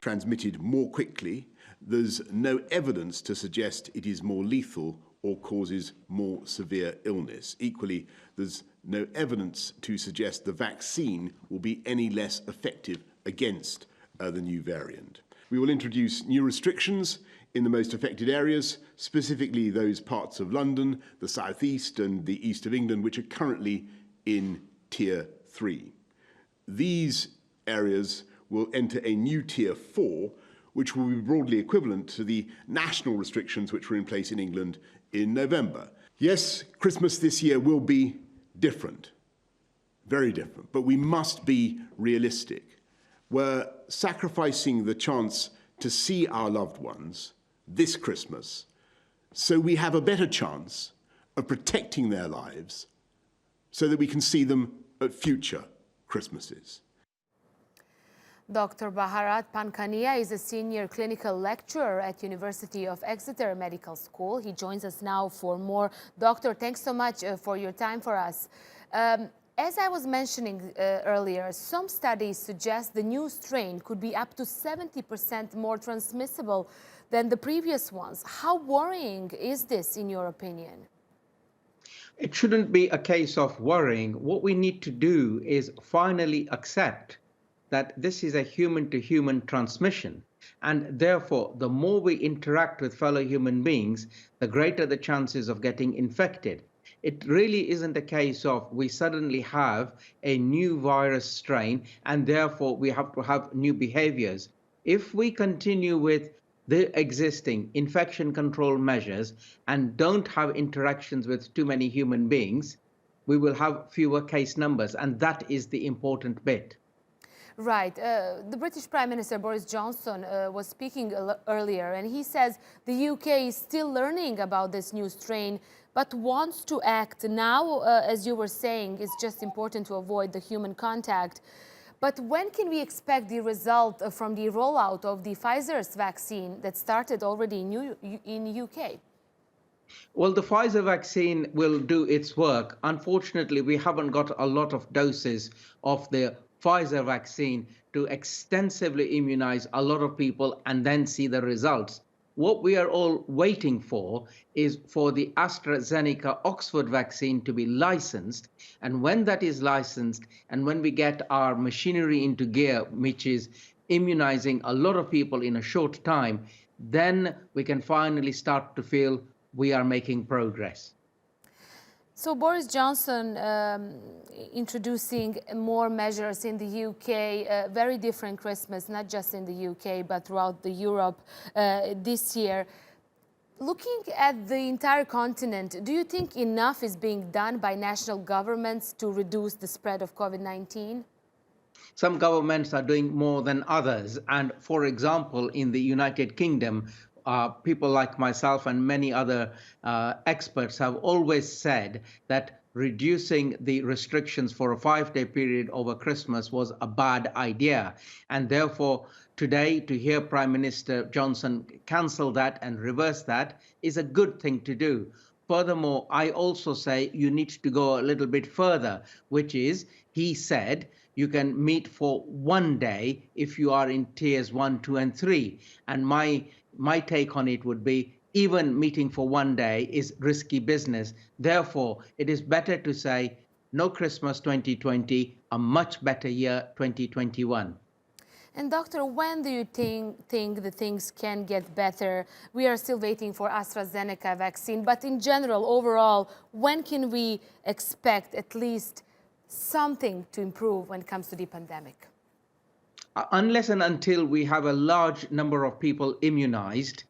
transmitted more quickly, there's no evidence to suggest it is more lethal or causes more severe illness. Equally, there's no evidence to suggest the vaccine will be any less effective against the new variant. We will introduce new restrictions in the most affected areas, specifically those parts of London, the South East and the East of England, which are currently in Tier 3. These areas will enter a new Tier 4, which will be broadly equivalent to the national restrictions which were in place in England in November. Yes, Christmas this year will be different, very different, but we must be realistic. We're sacrificing the chance to see our loved ones this Christmas so we have a better chance of protecting their lives so that we can see them at future Christmases. Dr. Bharat Pankhania is a senior clinical lecturer at University of Exeter Medical School. He joins us now for more. Doctor, thanks so much for your time for us. As I was mentioning earlier, some studies suggest the new strain could be up to 70% more transmissible than the previous ones. How worrying is this, in your opinion? It shouldn't be a case of worrying. What we need to do is finally accept that this is a human-to-human transmission. And therefore, the more we interact with fellow human beings, the greater the chances of getting infected. It really isn't a case of we suddenly have a new virus strain and therefore we have to have new behaviors. If we continue with the existing infection control measures and don't have interactions with too many human beings, we will have fewer case numbers, and that is the important bit. Right. The British Prime Minister Boris Johnson was speaking earlier, and he says the UK is still learning about this new strain, but wants to act now. As you were saying, it's just important to avoid the human contact. But when can we expect the result from the rollout of the Pfizer's vaccine that started already in UK? Well, the Pfizer vaccine will do its work. Unfortunately, we haven't got a lot of doses of the Pfizer vaccine to extensively immunize a lot of people and then see the results. What we are all waiting for is for the AstraZeneca Oxford vaccine to be licensed. And when that is licensed and when we get our machinery into gear, which is immunizing a lot of people in a short time, then we can finally start to feel we are making progress. So Boris Johnson introducing more measures in the UK, very different Christmas, not just in the UK, but throughout the Europe this year. Looking at the entire continent, do you think enough is being done by national governments to reduce the spread of COVID-19? Some governments are doing more than others. And for example, in the United Kingdom, people like myself and many other experts have always said that reducing the restrictions for a 5-day period over Christmas was a bad idea. And therefore, today, to hear Prime Minister Johnson cancel that and reverse that is a good thing to do. Furthermore, I also say you need to go a little bit further, which is, he said, you can meet for 1 day if you are in tiers 1, 2, and 3. And my take on it would be even meeting for 1 day is risky business. Therefore, it is better to say no Christmas 2020, a much better year 2021. And doctor, when do you think the things can get better? We are still waiting for AstraZeneca vaccine, but in general, overall, when can we expect at least something to improve when it comes to the pandemic? Unless and until we have a large number of people immunized,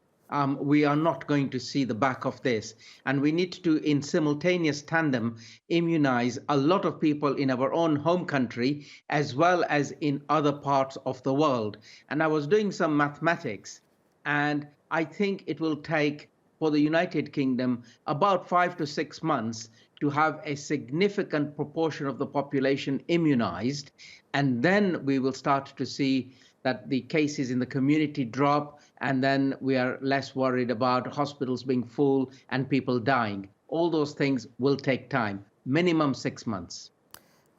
we are not going to see the back of this. And we need to, in simultaneous tandem, immunize a lot of people in our own home country, as well as in other parts of the world. And I was doing some mathematics, and I think it will take, for the United Kingdom, about 5 to 6 months to have a significant proportion of the population immunized. And then we will start to see that the cases in the community drop, and then we are less worried about hospitals being full and people dying. All those things will take time, minimum 6 months.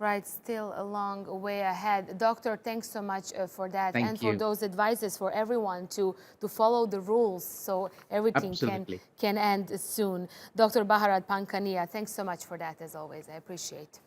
Right, still a long way ahead. Doctor, thanks so much for that and Thank for you. those advices for everyone to follow the rules so everything Absolutely. can end soon. Dr. Bharat Pankhania, thanks so much for that as always. I appreciate.